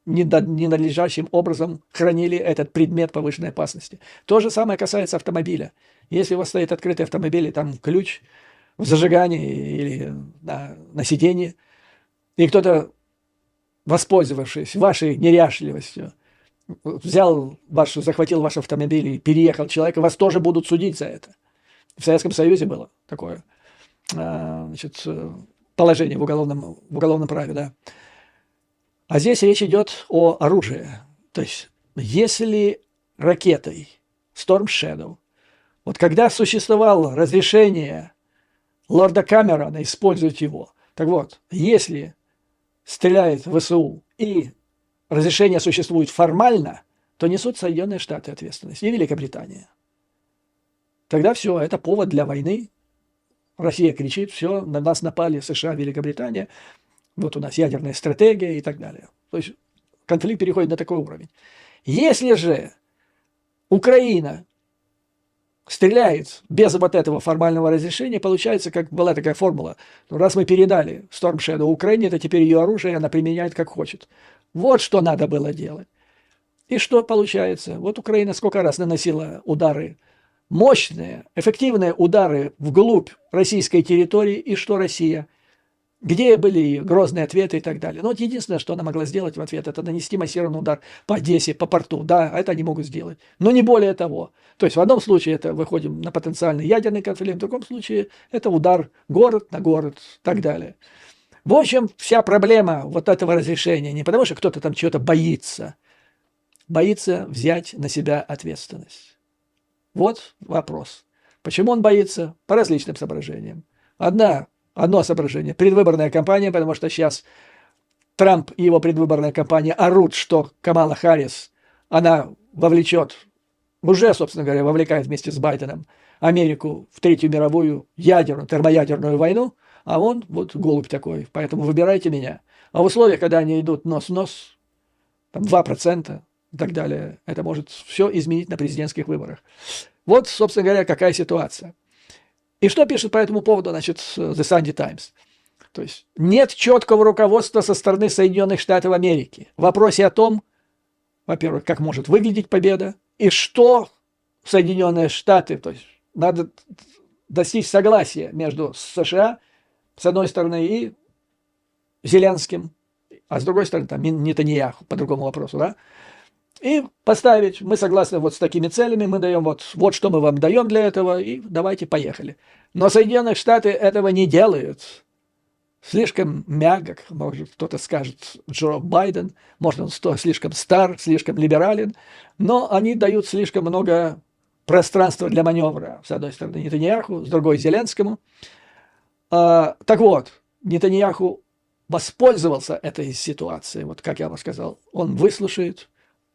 ненадлежащим образом хранили этот предмет повышенной опасности. То же самое касается автомобиля. Если у вас стоит открытый автомобиль, и там ключ в зажигании или на сиденье, и кто-то, воспользовавшись вашей неряшливостью, захватил ваш автомобиль и переехал человека, вас тоже будут судить за это. В Советском Союзе было такое положение в уголовном праве, да. А здесь речь идет о оружии. То есть, если ракетой Storm Shadow, вот когда существовало разрешение лорда Камерона использовать его, так вот, если стреляет ВСУ и разрешение существует формально, то несут Соединенные Штаты ответственность и Великобритания. Тогда все, это повод для войны. Россия кричит, все, на нас напали США, Великобритания, вот у нас ядерная стратегия и так далее. То есть конфликт переходит на такой уровень. Если же Украина стреляет без вот этого формального разрешения, получается, как была такая формула. Ну, раз мы передали Storm Shadow Украине, это теперь ее оружие, она применяет как хочет. Вот что надо было делать. И что получается? Вот Украина сколько раз наносила удары, мощные, эффективные удары вглубь российской территории, и что Россия? Где были ее грозные ответы и так далее. Но вот единственное, что она могла сделать в ответ, это нанести массированный удар по Одессе, по порту. Да, это они могут сделать. Но не более того. То есть в одном случае это выходим на потенциальный ядерный конфликт, в другом случае это удар город на город и так далее. В общем, вся проблема вот этого разрешения не потому, что кто-то там чего-то боится взять на себя ответственность. Вот вопрос. Почему он боится? По различным соображениям. Одно соображение. Предвыборная кампания, потому что сейчас Трамп и его предвыборная кампания орут, что Камала Харрис, она вовлечет, уже, собственно говоря, вовлекает вместе с Байденом Америку в Третью мировую ядерную, термоядерную войну, а он вот голубь такой, поэтому выбирайте меня. А в условиях, когда они идут нос в нос, там 2% и так далее, это может все изменить на президентских выборах. Вот, собственно говоря, какая ситуация. И что пишет по этому поводу, значит, The Sunday Times? То есть нет четкого руководства со стороны Соединенных Штатов Америки в вопросе о том, во-первых, как может выглядеть победа, и что Соединенные Штаты, то есть надо достичь согласия между США, с одной стороны, и Зеленским, а с другой стороны, там, Нетаньяху, по другому вопросу, да, и поставить, мы согласны вот с такими целями, мы даем вот что мы вам даем для этого, и давайте поехали. Но Соединенные Штаты этого не делают. Слишком мягок, может кто-то скажет Джо Байден, может он слишком стар, слишком либерален, но они дают слишком много пространства для маневра. С одной стороны Нетаньяху, с другой Зеленскому. Так вот, Нетаньяху воспользовался этой ситуацией, вот как я вам сказал, он выслушает,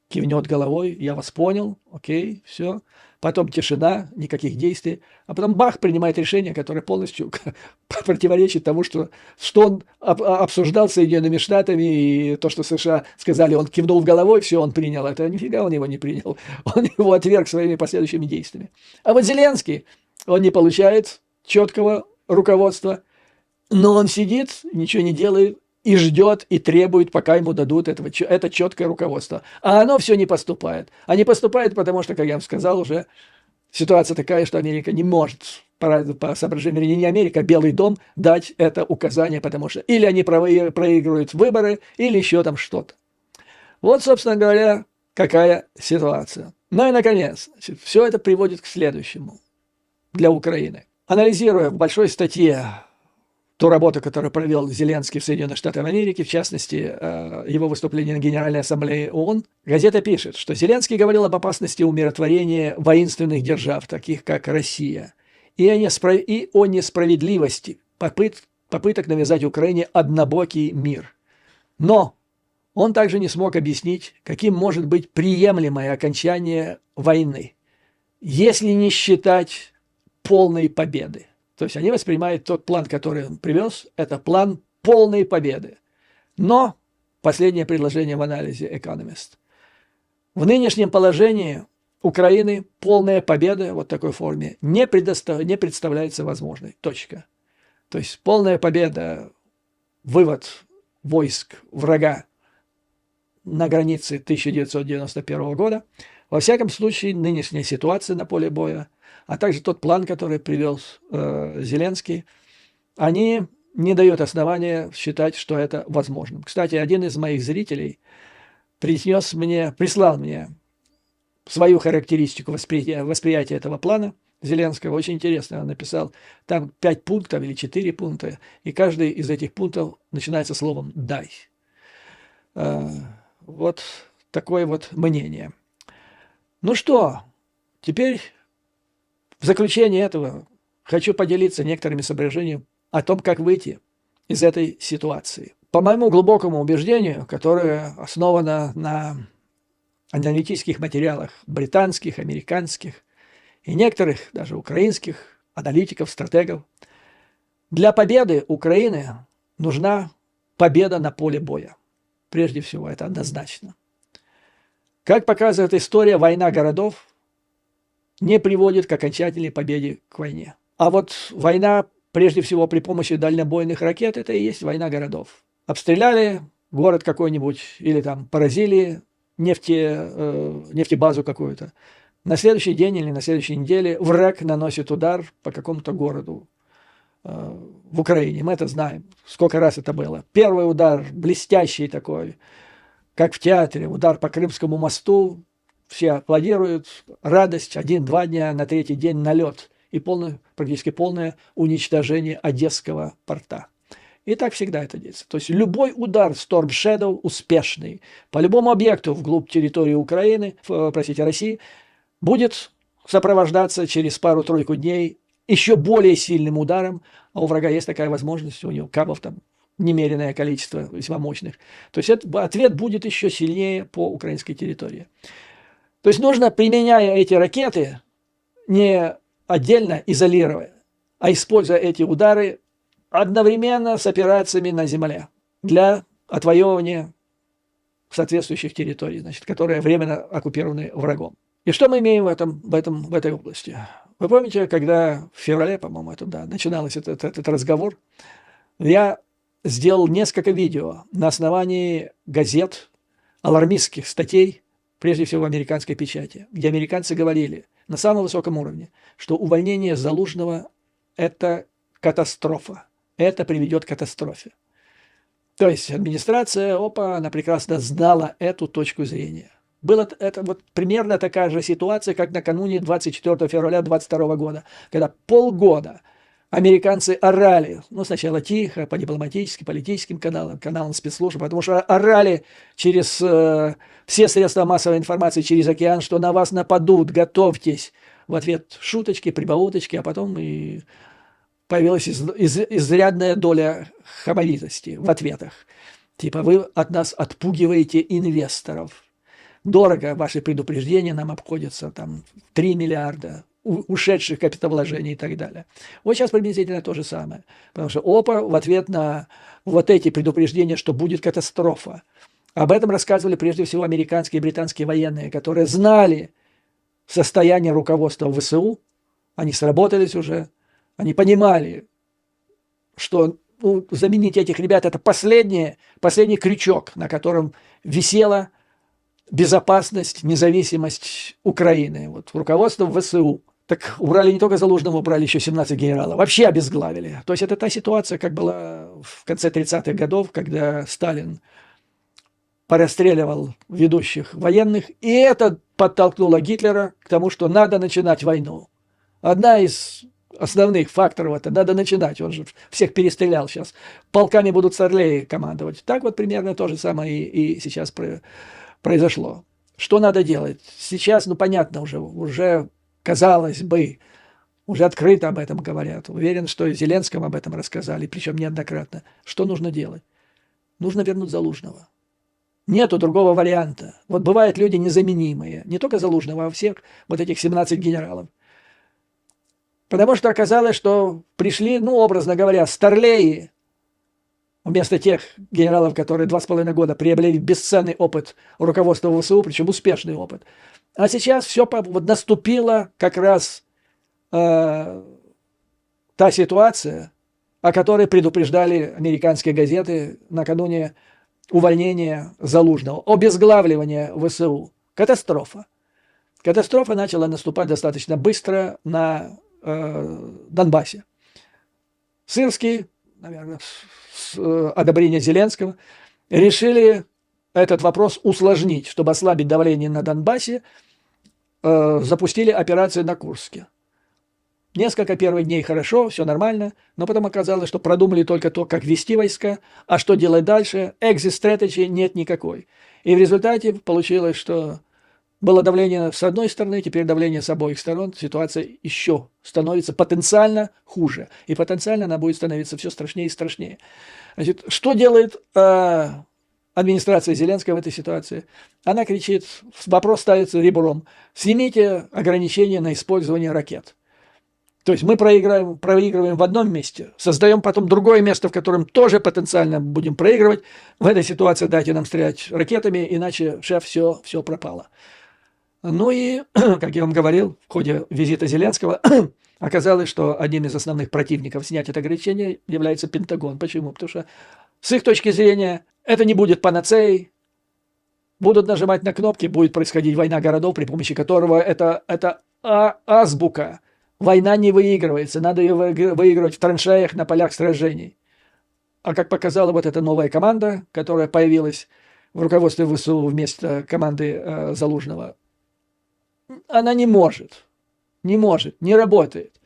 кивнет головой, я вас понял, окей, все. Потом тишина, никаких действий. А потом бах, принимает решение, которое полностью противоречит тому, что он обсуждал с Соединенными Штатами, и то, что США сказали, он кивнул головой, все, он принял. Это нифига он его не принял. Он его отверг своими последующими действиями. А вот Зеленский, он не получает четкого руководства, но он сидит, ничего не делает, и ждет, и требует, пока ему дадут это четкое руководство. А оно все не поступает. А не поступает, потому что, как я вам сказал, уже ситуация такая, что Америка не может, по соображениям, не Америка, а Белый дом дать это указание, потому что или они проигрывают выборы, или еще там что-то. Вот, собственно говоря, какая ситуация. Ну и, наконец, все это приводит к следующему для Украины. Анализируя в большой статье ту работу, которую провел Зеленский в Соединенных Штатах Америки, в частности, его выступление на Генеральной Ассамблее ООН, газета пишет, что Зеленский говорил об опасности умиротворения воинственных держав, таких как Россия, и о несправедливости попыток навязать Украине однобокий мир. Но он также не смог объяснить, каким может быть приемлемое окончание войны, если не считать полной победы. То есть они воспринимают тот план, который он привез, это план полной победы. Но последнее предложение в анализе Economist. В нынешнем положении Украины полная победа вот в такой форме не представляется возможной. Точка. То есть полная победа, вывод войск врага на границе 1991 года, во всяком случае, нынешняя ситуация на поле боя, а также тот план, который привел Зеленский, они не дают основания считать, что это возможным. Кстати, один из моих зрителей прислал мне свою характеристику восприятия этого плана Зеленского. Очень интересно, он написал, там 5 пунктов или 4 пункта, и каждый из этих пунктов начинается словом «дай». Вот такое вот мнение. Ну что, теперь в заключение этого хочу поделиться некоторыми соображениями о том, как выйти из этой ситуации. По моему глубокому убеждению, которое основано на аналитических материалах британских, американских и некоторых даже украинских аналитиков, стратегов, для победы Украины нужна победа на поле боя. Прежде всего, это однозначно. Как показывает история, война городов не приводит к окончательной победе к войне. А вот война, прежде всего, при помощи дальнобойных ракет, это и есть война городов. Обстреляли город какой-нибудь или там поразили нефтебазу какую-то. На следующий день или на следующей неделе враг наносит удар по какому-то городу в Украине. Мы это знаем. Сколько раз это было. Первый удар блестящий такой, как в театре, удар по Крымскому мосту. Все аплодируют, радость, 1-2 дня, на третий день налет и практически полное уничтожение Одесского порта. И так всегда это делается. То есть любой удар Storm Shadow успешный по любому объекту вглубь территории Украины, России, будет сопровождаться через пару-тройку дней еще более сильным ударом, а у врага есть такая возможность, у него кабов там немеренное количество, весьма мощных. То есть ответ будет еще сильнее по украинской территории. То есть нужно, применяя эти ракеты, не отдельно изолируя, а используя эти удары одновременно с операциями на земле для отвоевывания соответствующих территорий, значит, которые временно оккупированы врагом. И что мы имеем в этой области? Вы помните, когда в феврале, по-моему, начинался этот разговор, я сделал несколько видео на основании газет, алармистских статей, прежде всего в американской печати, где американцы говорили на самом высоком уровне, что увольнение Залужного – это катастрофа, это приведет к катастрофе. То есть администрация, она прекрасно знала эту точку зрения. Была это вот примерно такая же ситуация, как накануне 24 февраля 2022 года, когда полгода американцы орали, сначала тихо, по дипломатическим, политическим каналам спецслужб, потому что орали через все средства массовой информации, через океан, что на вас нападут, готовьтесь. В ответ шуточки, прибауточки, а потом и появилась изрядная доля хамовитости в ответах. Типа вы от нас отпугиваете инвесторов. Дорого ваши предупреждения нам обходятся, там 3 миллиарда ушедших капиталовложений и так далее. Вот сейчас приблизительно то же самое. Потому что в ответ на вот эти предупреждения, что будет катастрофа. Об этом рассказывали прежде всего американские и британские военные, которые знали состояние руководства ВСУ, они сработались уже, они понимали, что заменить этих ребят – это последний крючок, на котором висела безопасность, независимость Украины. Вот руководство ВСУ. Так убрали не только Залужного, убрали еще 17 генералов. Вообще обезглавили. То есть это та ситуация, как была в конце 30-х годов, когда Сталин порастреливал ведущих военных. И это подтолкнуло Гитлера к тому, что надо начинать войну. Одна из основных факторов – это надо начинать. Он же всех перестрелял сейчас. Полками будут старлеи командовать. Так вот примерно то же самое и сейчас произошло. Что надо делать? Сейчас, понятно уже казалось бы, уже открыто об этом говорят. Уверен, что и Зеленскому об этом рассказали, причем неоднократно. Что нужно делать? Нужно вернуть Залужного. Нету другого варианта. Вот бывают люди незаменимые. Не только Залужного, а всех вот этих 17 генералов. Потому что оказалось, что пришли, образно говоря, старлеи, вместо тех генералов, которые 2,5 года приобрели бесценный опыт руководства ВСУ, причем успешный опыт. А сейчас все наступила как раз та ситуация, о которой предупреждали американские газеты накануне увольнения Залужного, обезглавливания ВСУ. Катастрофа. Катастрофа начала наступать достаточно быстро на Донбассе. Сырский, наверное, с одобрения Зеленского, решили этот вопрос усложнить, чтобы ослабить давление на Донбассе, запустили операцию на Курске. Несколько первых дней хорошо, все нормально, но потом оказалось, что продумали только то, как вести войска, а что делать дальше, exit strategy нет никакой. И в результате получилось, что было давление с одной стороны, теперь давление с обоих сторон, ситуация еще становится потенциально хуже. И потенциально она будет становиться все страшнее и страшнее. Значит, что делает администрация Зеленского в этой ситуации? Она кричит, вопрос ставится ребром: снимите ограничения на использование ракет. То есть мы проигрываем в одном месте, создаем потом другое место, в котором тоже потенциально будем проигрывать. В этой ситуации дайте нам стрелять ракетами, иначе, шеф, все пропало. Ну и, как я вам говорил, в ходе визита Зеленского оказалось, что одним из основных противников снять это ограничение является Пентагон. Почему? Потому что с их точки зрения это не будет панацеей, будут нажимать на кнопки, будет происходить война городов, при помощи которого это азбука. Война не выигрывается, надо ее выигрывать в траншеях, на полях сражений. А как показала вот эта новая команда, которая появилась в руководстве ВСУ вместо команды Залужного, она не может, не работает.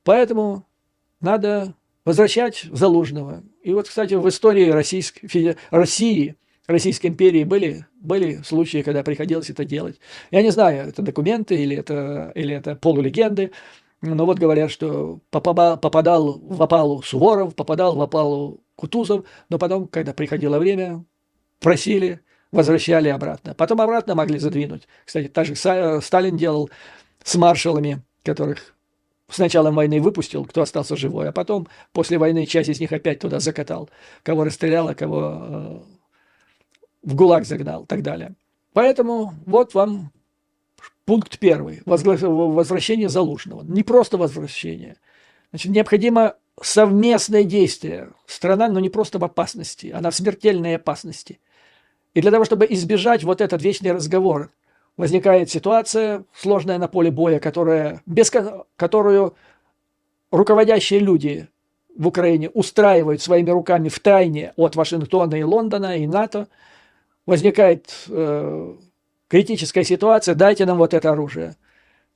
Поэтому надо возвращать Залужного. И вот, кстати, в истории Российской империи были случаи, когда приходилось это делать. Я не знаю, это документы или это полулегенды, но вот говорят, что попадал в опалу Суворов, попадал в опалу Кутузов, но потом, когда приходило время, просили, возвращали обратно. Потом обратно могли задвинуть. Кстати, также Сталин делал с маршалами, которых с началом войны выпустил, кто остался живой, а потом после войны часть из них опять туда закатал. Кого расстрелял, а кого в ГУЛАГ загнал и так далее. Поэтому вот вам пункт первый. Возвращение Залужного. Не просто возвращение. Значит, необходимо совместное действие. Страна, но не просто в опасности, она в смертельной опасности. И для того, чтобы избежать вот этот вечный разговор, возникает ситуация сложная на поле боя, которую руководящие люди в Украине устраивают своими руками в тайне от Вашингтона и Лондона и НАТО. Возникает критическая ситуация: дайте нам вот это оружие.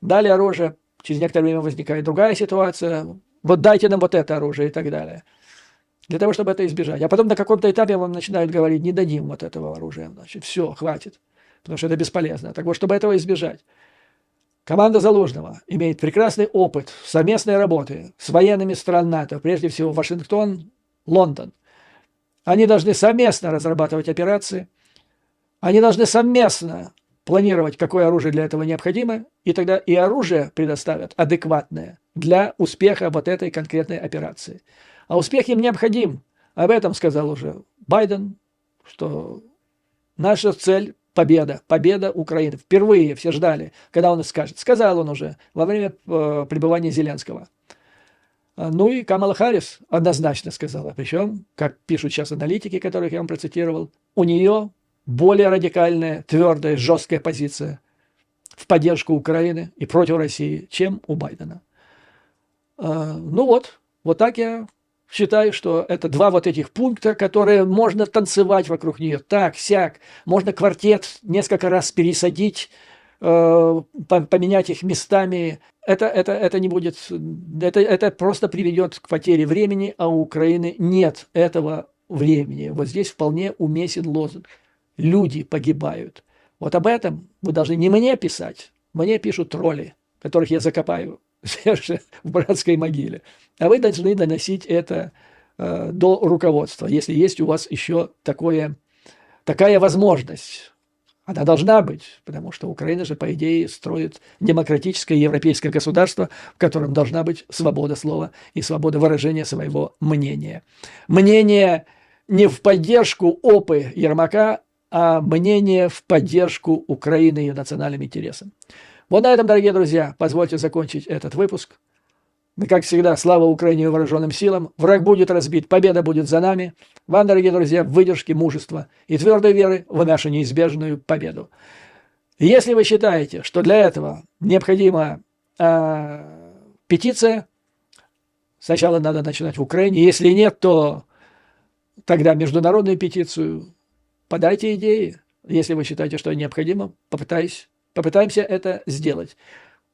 Дали оружие, через некоторое время возникает другая ситуация: вот дайте нам вот это оружие и так далее. Для того, чтобы это избежать. А потом на каком-то этапе вам начинают говорить: не дадим вот этого оружия. Значит, все, хватит. Потому что это бесполезно. Так вот, чтобы этого избежать, команда Залужного имеет прекрасный опыт совместной работы с военными стран НАТО, прежде всего Вашингтон, Лондон. Они должны совместно разрабатывать операции, они должны совместно планировать, какое оружие для этого необходимо, и тогда и оружие предоставят адекватное для успеха вот этой конкретной операции. А успех им необходим. Об этом сказал уже Байден, что наша цель – победа, победа Украины. Впервые все ждали, когда он скажет. Сказал он уже во время пребывания Зеленского. Ну и Камала Харрис однозначно сказала. Причем, как пишут сейчас аналитики, которых я вам процитировал, у нее более радикальная, твердая, жесткая позиция в поддержку Украины и против России, чем у Байдена. Ну вот так я считаю, что это два вот этих пункта, которые можно танцевать вокруг нее. Так, сяк. Можно квартет несколько раз пересадить, поменять их местами. Это не будет... Это просто приведет к потере времени, а у Украины нет этого времени. Вот здесь вполне уместен лозунг. Люди погибают. Вот об этом вы должны не мне писать. Мне пишут тролли, которых я закопаю в братской могиле. А вы должны доносить это до руководства, если есть у вас еще такая возможность. Она должна быть, потому что Украина же, по идее, строит демократическое европейское государство, в котором должна быть свобода слова и свобода выражения своего мнения. Мнение не в поддержку ОПы Ермака, а мнение в поддержку Украины и ее национальным интересам. Вот на этом, дорогие друзья, позвольте закончить этот выпуск. Как всегда, слава Украине и вооруженным силам. Враг будет разбит, победа будет за нами. Вам, дорогие друзья, выдержки, мужества и твердой веры в нашу неизбежную победу. Если вы считаете, что для этого необходима петиция, сначала надо начинать в Украине. Если нет, то тогда международную петицию. Подайте идеи, если вы считаете, что необходимо, попытаемся это сделать.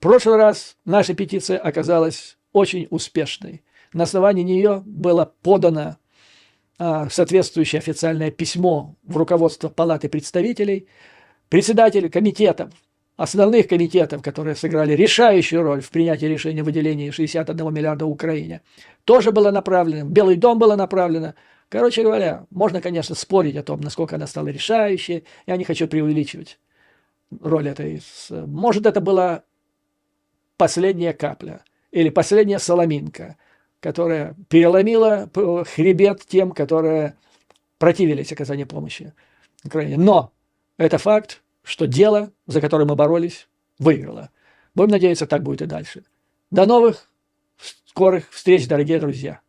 прошлый раз наша петиция оказалась очень успешной. На основании нее было подано соответствующее официальное письмо в руководство Палаты представителей, председатели комитетов, основных комитетов, которые сыграли решающую роль в принятии решения о выделении 61 миллиарда Украине, тоже было направлено, в Белый дом было направлено. Короче говоря, можно, конечно, спорить о том, насколько она стала решающей. Я не хочу преувеличивать роль этой. Может, это была последняя капля или последняя соломинка, которая переломила хребет тем, которые противились оказанию помощи Украине. Но это факт, что дело, за которое мы боролись, выиграло. Будем надеяться, так будет и дальше. До новых скорых встреч, дорогие друзья!